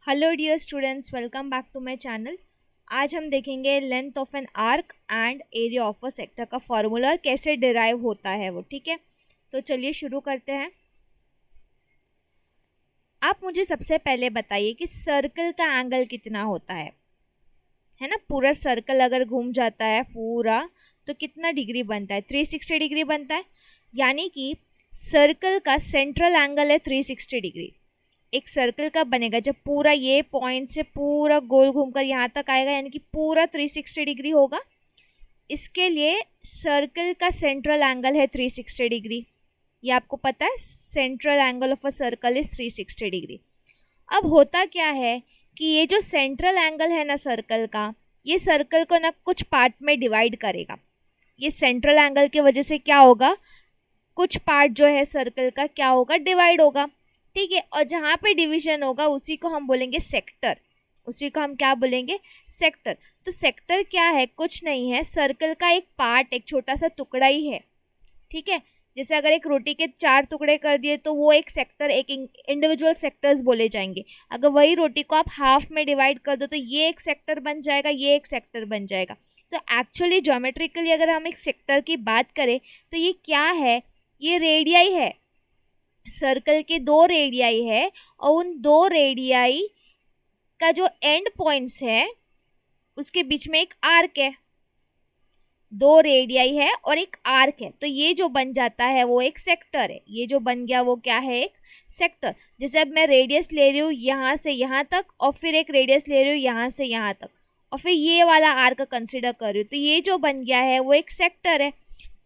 Hello dear students, welcome back to my channel. आज हम देखेंगे length of an arc and area of a sector का formula और कैसे डिराइव होता है वो। ठीक है, तो चलिए शुरू करते हैं। आप मुझे सबसे पहले बताइए कि सर्कल का एंगल कितना होता है ना। पूरा सर्कल अगर घूम जाता है पूरा तो कितना डिग्री बनता है? 360 डिग्री बनता है। यानी कि सर्कल का सेंट्रल एंगल है 360 डिग्री। एक सर्कल का बनेगा जब पूरा ये पॉइंट से पूरा गोल घूमकर यहाँ तक आएगा, यानी कि पूरा 360 डिग्री होगा। इसके लिए सर्कल का सेंट्रल एंगल है 360 डिग्री। ये आपको पता है, central angle of a circle is 360 degree. अब होता क्या है कि ये जो सेंट्रल एंगल है ना सर्कल का, ये सर्कल को ना कुछ पार्ट में डिवाइड करेगा। ये सेंट्रल एंगल की वजह से क्या होगा, कुछ पार्ट जो है सर्कल का क्या होगा, डिवाइड होगा। ठीक है, और जहाँ पे डिवीजन होगा उसी को हम बोलेंगे सेक्टर। उसी को हम क्या बोलेंगे? सेक्टर। तो सेक्टर क्या है? कुछ नहीं है, सर्कल का एक पार्ट, एक छोटा सा टुकड़ा ही है। ठीक है, जैसे अगर एक रोटी के 4 टुकड़े कर दिए तो वो एक सेक्टर, एक इंडिविजुअल सेक्टर्स बोले जाएंगे। अगर वही रोटी को आप हाफ में डिवाइड कर दो तो ये एक सेक्टर बन जाएगा, ये एक सेक्टर बन जाएगा। तो एक्चुअली ज्योमेट्रिकली अगर हम एक सेक्टर की बात करें तो ये क्या है? ये रेडियाई है। सर्कल के 2 रेडियाई है और उन 2 रेडियाई का जो एंड पॉइंट्स है उसके बीच में एक आर्क है। 2 रेडियाई है और एक आर्क है, तो ये जो बन जाता है वो एक सेक्टर है। ये जो बन गया वो क्या है? एक सेक्टर। जैसे अब मैं रेडियस ले रही हूँ यहाँ से यहाँ तक और फिर एक रेडियस ले रही हूँ यहाँ से यहाँ तक और फिर ये वाला आर्क कंसिडर कर रही हूँ, तो ये जो बन गया है वो एक सेक्टर है।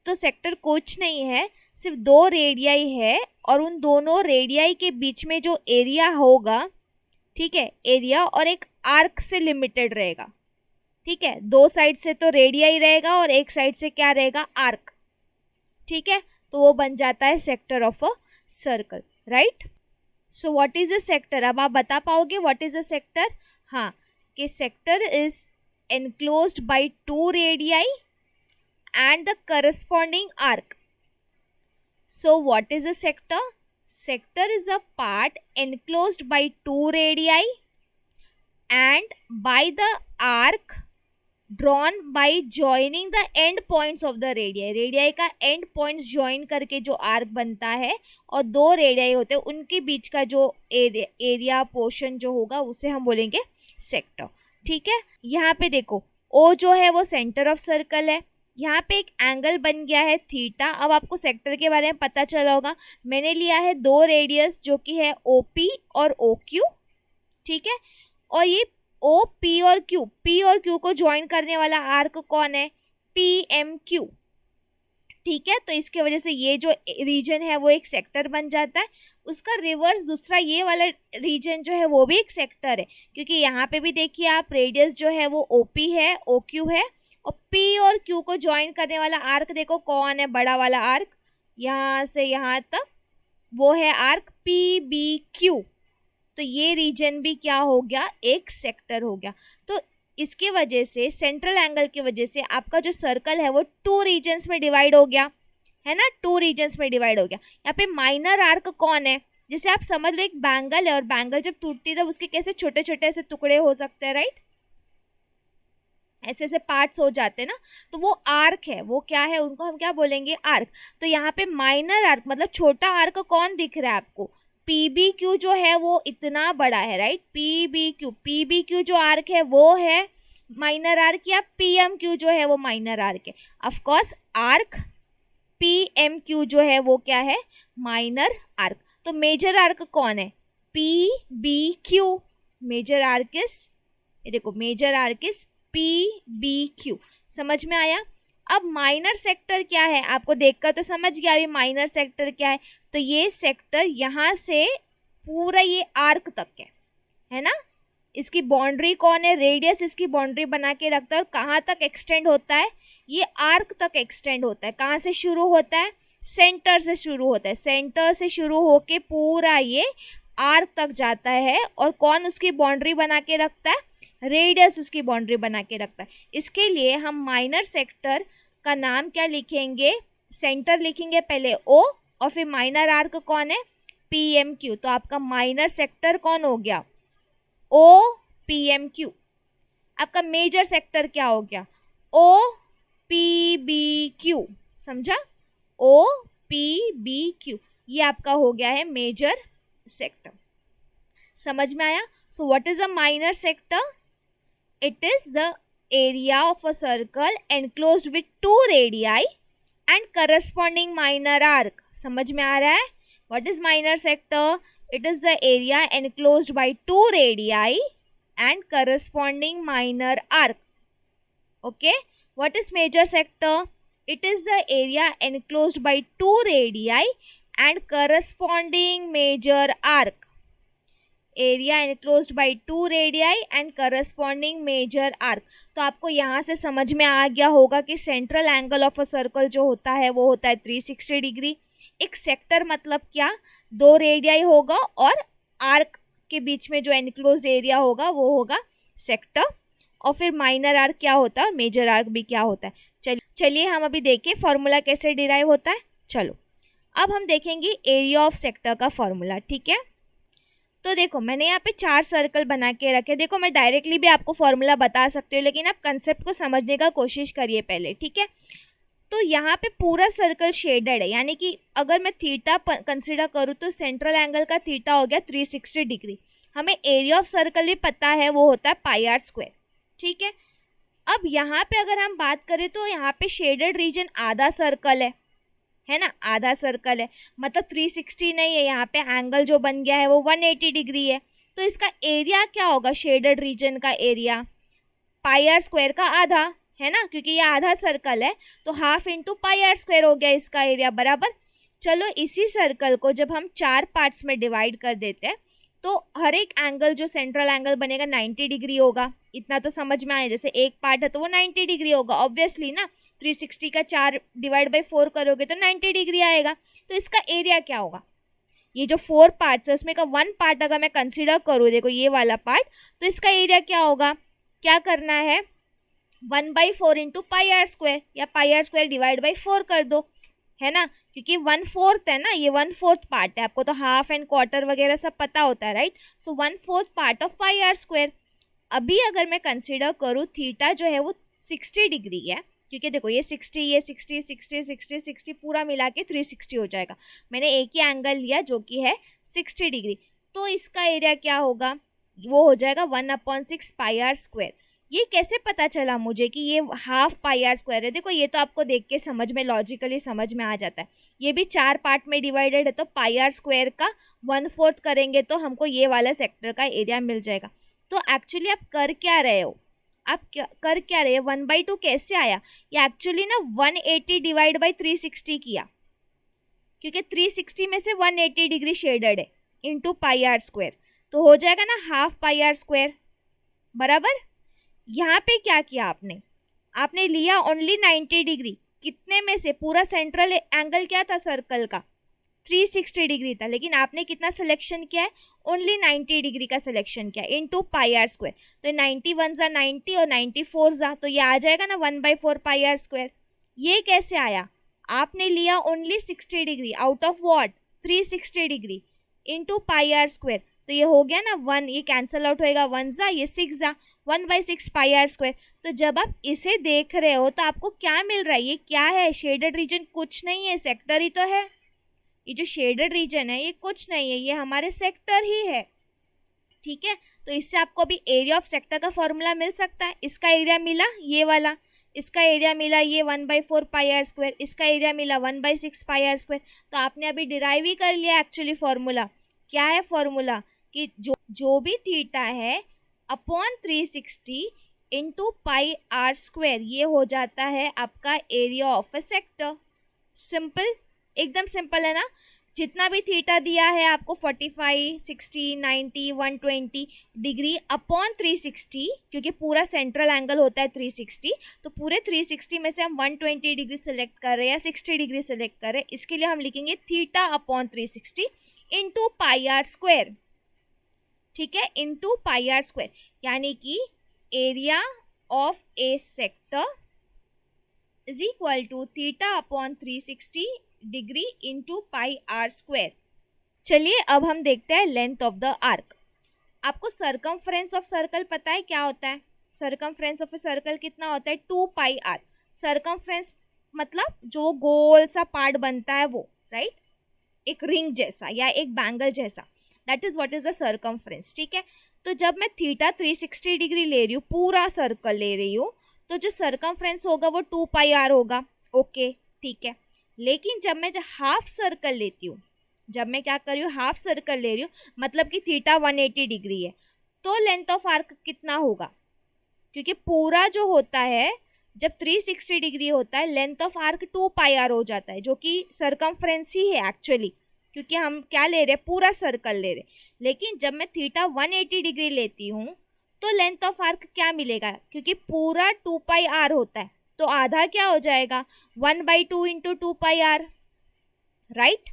तो सेक्टर कुछ नहीं है, सिर्फ 2 रेडियाई है और उन दोनों रेडियाई के बीच में जो एरिया होगा, ठीक है, एरिया और एक आर्क से लिमिटेड रहेगा। ठीक है, 2 साइड से तो रेडियाई रहेगा और एक साइड से क्या रहेगा? आर्क। ठीक है, तो वो बन जाता है sector of a circle, right. So what is a sector? अब आप बता पाओगे व्हाट इज अ सेक्टर? हाँ, कि sector is enclosed bye 2 radii and the corresponding arc. So what is a sector? Sector is a part enclosed by 2 radii and by the arc drawn by joining the end points of the radii. Radii का and points join करके जो arc बनता है और 2 radii होते हैं उनके बीच का जो एरिया पोर्शन जो होगा उसे हम बोलेंगे सेक्टर। ठीक है, यहाँ पे देखो O जो है वो सेंटर ऑफ सर्कल है। यहाँ पे एक एंगल बन गया है थीटा। अब आपको सेक्टर के बारे में पता चला होगा, मैंने लिया है 2 रेडियस जो कि है OP और OQ। ठीक है, और ये OP और Q, P और Q को ज्वाइन करने वाला आर्क कौन है? PMQ। ठीक है, तो इसके वजह से ये जो रीजन है वो एक सेक्टर बन जाता है। उसका रिवर्स दूसरा ये वाला रीजन जो है वो भी एक सेक्टर है, क्योंकि यहाँ पे भी देखिए आप, रेडियस जो है वो OP है, OQ है और P और Q को ज्वाइन करने वाला आर्क देखो कौन है? बड़ा वाला आर्क यहाँ से यहाँ तक, वो है आर्क PBQ। तो ये रीजन भी क्या हो गया? एक सेक्टर हो गया। तो इसके वजह से, सेंट्रल एंगल की वजह से आपका जो सर्कल है वो 2 रीजन्स में डिवाइड हो गया है ना। 2 रीजन्स में डिवाइड हो गया। यहाँ पे माइनर आर्क कौन है? जैसे आप समझ लो एक बैंगल है और बैंगल जब टूटती है तब उसके कैसे छोटे छोटे ऐसे टुकड़े हो सकते हैं, राइट? ऐसे ऐसे पार्ट्स हो जाते हैं ना, तो वो आर्क है। वो क्या है? उनको हम क्या बोलेंगे? आर्क। तो यहाँ पे माइनर आर्क मतलब छोटा आर्क कौन दिख रहा है आपको? PBQ जो है वो इतना बड़ा है, राइट? PBQ जो आर्क है वो है माइनर आर्क, या PMQ जो है वो माइनर आर्क है? ऑफ कोर्स आर्क PMQ जो है वो क्या है? Minor arc. तो मेजर आर्क कौन है? PBQ। मेजर आर्क इज, ये देखो, मेजर आर्क इज PBQ। समझ में आया? अब माइनर सेक्टर क्या है? आपको देखकर तो समझ गया अभी माइनर सेक्टर क्या है। तो ये सेक्टर यहाँ से पूरा ये आर्क तक है ना। इसकी बाउंड्री कौन है? रेडियस इसकी बाउंड्री बना के रखता है। और कहाँ तक एक्सटेंड होता है? ये आर्क तक एक्सटेंड होता है। कहाँ से शुरू होता है? सेंटर से शुरू होता है। सेंटर से शुरू होके पूरा ये आर्क तक जाता है। और कौन उसकी बाउंड्री बना के रखता है? रेडियस उसकी बाउंड्री बना के रखता है। इसके लिए हम माइनर सेक्टर का नाम क्या लिखेंगे? सेंटर लिखेंगे पहले O और फिर माइनर आर्क कौन है? PMQ। तो आपका माइनर सेक्टर कौन हो गया? O P M Q. आपका मेजर सेक्टर क्या हो गया? ओ पी बी क्यू, समझा? ओ पी बी क्यू, ये आपका हो गया है मेजर सेक्टर। समझ में आया? So what is a minor sector? It is the area of a circle enclosed with to radii and corresponding minor arc. समझ में आ रहा है? What is minor sector? It is the area enclosed by two radii and corresponding minor arc. Okay, what is major sector? It is the area enclosed by two radii and corresponding major arc. Area enclosed by two radii and corresponding major arc. तो आपको यहाँ से समझ में आ गया होगा कि central angle of a circle जो होता है वो होता है 360 डिग्री। एक सेक्टर मतलब क्या? दो रेडियाई होगा और आर्क के बीच में जो एनक्लोज्ड एरिया होगा वो होगा सेक्टर। और फिर माइनर आर्क क्या होता है, मेजर आर्क भी क्या होता है। चलिए हम अभी देखें फॉर्मूला कैसे डिराइव होता है। चलो अब हम देखेंगे एरिया ऑफ सेक्टर का फॉर्मूला। ठीक है, तो देखो मैंने यहाँ पे 4 सर्कल बना के रखे। देखो मैं डायरेक्टली भी आपको फॉर्मूला बता सकती हूँ, लेकिन आप कंसेप्ट को समझने का कोशिश करिए पहले। ठीक है, तो यहाँ पे पूरा सर्कल शेडेड है, यानी कि अगर मैं थीटा कंसिडर करूँ तो सेंट्रल एंगल का थीटा हो गया 360 डिग्री। हमें एरिया ऑफ सर्कल भी पता है, वो होता है पाई आर स्क्वायर। ठीक है, अब यहाँ पे अगर हम बात करें तो यहाँ पे शेडेड रीजन आधा सर्कल है ना, आधा सर्कल है, मतलब 360 नहीं है। यहाँ पे एंगल जो बन गया है वो 180 डिग्री है। तो इसका एरिया क्या होगा? शेडेड रीजन का एरिया पाई आर स्क्वायर का आधा है ना, क्योंकि ये आधा सर्कल है तो half into pi r square हो गया इसका एरिया, बराबर। चलो इसी सर्कल को जब हम 4 पार्ट्स में डिवाइड कर देते हैं तो हर एक एंगल जो सेंट्रल एंगल बनेगा 90 डिग्री होगा। इतना तो समझ में आया, जैसे एक पार्ट है तो वो 90 डिग्री होगा ऑब्वियसली ना। 360 का 4 डिवाइड बाई 4 करोगे तो 90 डिग्री आएगा। तो इसका एरिया क्या होगा? ये जो 4 पार्ट्स है उसमें का 1 पार्ट अगर मैं कंसिडर करूँ, देखो ये वाला पार्ट, तो इसका एरिया क्या होगा? क्या करना है? 1/4 इंटू पाई आर स्क्वायर, या पाई आर स्क्वायर डिवाइड बाई 4 कर दो, है ना, क्योंकि 1/4 है ना, ये 1/4 पार्ट है। आपको तो हाफ एंड क्वार्टर वगैरह सब पता होता है, right? So 1/4 part of pi r square. अभी अगर मैं कंसिडर करूँ थीटा जो है वो 60 डिग्री है, क्योंकि देखो ये 60, ये 60, 60, 60, 60 पूरा मिला के 360 हो जाएगा। मैंने एक ही एंगल लिया जो कि है 60 डिग्री, तो इसका एरिया क्या होगा? वो हो जाएगा 1/6 पाई आर स्क्वायर। ये कैसे पता चला मुझे कि ये हाफ पाई आर स्क्वायर है? देखो ये तो आपको देख के समझ में, लॉजिकली समझ में आ जाता है। ये भी 4 पार्ट में डिवाइडेड है तो पाई आर स्क्वायर का 1/4 करेंगे तो हमको ये वाला सेक्टर का एरिया मिल जाएगा। तो एक्चुअली आप कर क्या रहे हो? कर क्या रहे हो? 1/2 कैसे आया? ये एक्चुअली ना 180 डिवाइड बाई 360 किया, क्योंकि 360 में से 180 डिग्री शेडेड है, इंटू पाई आर स्क्वायर, तो हो जाएगा ना हाफ पाई आर स्क्वायर, बराबर। यहाँ पे क्या किया आपने लिया ओनली 90 डिग्री। कितने में से? पूरा सेंट्रल एंगल क्या था सर्कल का? 360 डिग्री था, लेकिन आपने कितना सिलेक्शन किया है? ओनली 90 डिग्री का सिलेक्शन किया, इनटू पाई आर स्क्वायर। तो 91 जा 90 और 94 जा, तो ये आ जाएगा ना 1/4 पाई आर स्क्वायर। ये कैसे आया? आपने लिया only 60 degree out of what? 360 degree into pi r square, तो ये हो गया ना 1, ये कैंसल आउट होएगा, 1 जा, ये 6 जा, 1/6 पाई आर स्क्वायर। तो जब आप इसे देख रहे हो तो आपको क्या मिल रहा है? ये क्या है? शेडेड रीजन कुछ नहीं है, सेक्टर ही तो है। ये जो शेडेड रीजन है ये कुछ नहीं है, ये हमारे सेक्टर ही है। ठीक है, तो इससे आपको अभी एरिया ऑफ सेक्टर का फॉर्मूला मिल सकता है। इसका एरिया मिला ये वाला, इसका एरिया मिला ये 1/4 पाई आर स्क्वायर, इसका एरिया मिला 1/6 पाई आर स्क्वायर। तो आपने अभी डिराइव ही कर लिया एक्चुअली फॉर्मूला। क्या है फॉर्मूला? कि जो भी थीटा है upon 360 into pi r square, ये हो जाता है आपका area of a sector. Simple, एकदम सिंपल है ना। जितना भी थीटा दिया है आपको 45, 60, 90, 120 डिग्री अपॉन 360, क्योंकि पूरा सेंट्रल एंगल होता है 360, तो पूरे 360 में से हम 120 डिग्री सेलेक्ट कर रहे हैं या 60 डिग्री सेलेक्ट कर रहे हैं, इसके लिए हम लिखेंगे theta upon 360 into pi r square. ठीक है, इंटू पाई आर स्क्वायर, यानी कि area of a sector is equal to theta upon 360 degree into pi r square. चलिए अब हम देखते हैं लेंथ ऑफ द आर्क। आपको सरकमफ्रेंस ऑफ सर्कल पता है क्या होता है? सरकमफ्रेंस ऑफ ए सर्कल कितना होता है? 2πr। सरकमफ्रेंस मतलब जो गोल सा पार्ट बनता है वो, राइट, एक रिंग जैसा या एक बैंगल जैसा, that is what is the circumference. ठीक है, तो जब मैं थीटा 360 डिग्री ले रही हूँ, पूरा सर्कल ले रही हूँ, तो जो सरकमफ्रेंस होगा वो 2πr होगा। ओके, ठीक है। लेकिन जब मैं हाफ सर्कल लेती हूँ, जब मैं क्या कर रही हूँ, हाफ सर्कल ले रही हूँ, मतलब कि थीटा 180 डिग्री है, तो लेंथ ऑफ आर्क कितना होगा? क्योंकि पूरा जो होता है, जब 360 डिग्री होता है, लेंथ ऑफ आर्क 2πr हो जाता है, जो कि सरकमफ्रेंस ही है एक्चुअली, क्योंकि हम क्या ले रहे हैं, पूरा सर्कल ले रहे हैं। लेकिन जब मैं थीटा 180 डिग्री लेती हूँ तो लेंथ ऑफ आर्क क्या मिलेगा? क्योंकि पूरा 2πr होता है, तो आधा क्या हो जाएगा? 1/2 इंटू 2πr, राइट।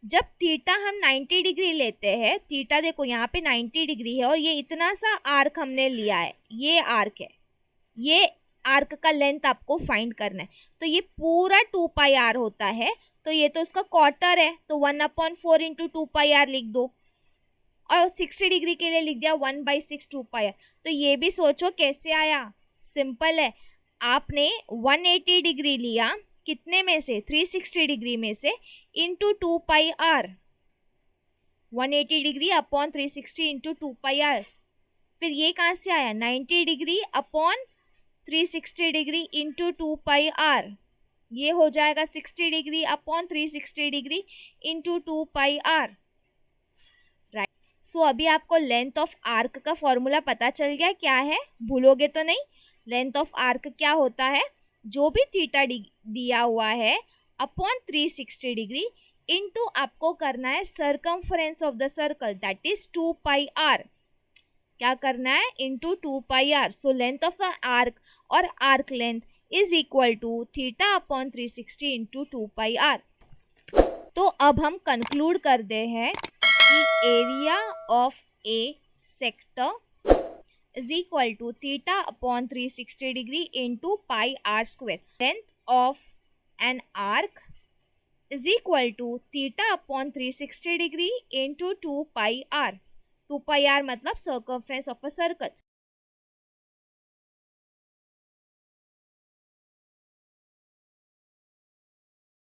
जब थीटा हम 90 डिग्री लेते हैं, थीटा देखो यहाँ पे 90 डिग्री है और ये इतना सा आर्क हमने लिया है, ये आर्क है, ये आर्क का लेंथ आपको फाइंड करना है, तो ये पूरा 2πr होता है, तो ये तो उसका क्वार्टर है, तो 1/4 इंटू 2πr लिख दो, और 60 डिग्री के लिए लिख दिया 1/6 2πr। तो ये भी सोचो कैसे आया, सिंपल है, आपने 180 डिग्री लिया, कितने में से? 360 डिग्री में से, into 2πr, 180 degree upon 360 into 2πr। फिर ये कहाँ से आया? 90 degree upon 360 degree into 2πr, ये हो जाएगा 60 degree upon 360 degree into 2πr, right. So अभी आपको लेंथ ऑफ आर्क का फॉर्मूला पता चल गया, क्या है, भूलोगे तो नहीं। लेंथ ऑफ आर्क क्या होता है? जो भी थीटा दिया हुआ है अपॉन 360 डिग्री इंटू आपको करना है circumference of the circle, that is 2πr। क्या करना है? Into 2πr। So length of the arc और arc length is equal to theta upon 360 into 2πr। तो अब हम कंक्लूड कर दे हैं कि area of a sector is equal to theta upon 360 degree into pi r square. Length of an arc is equal to theta upon 360 degree into 2πr. 2πr मतलब circumference of a circle.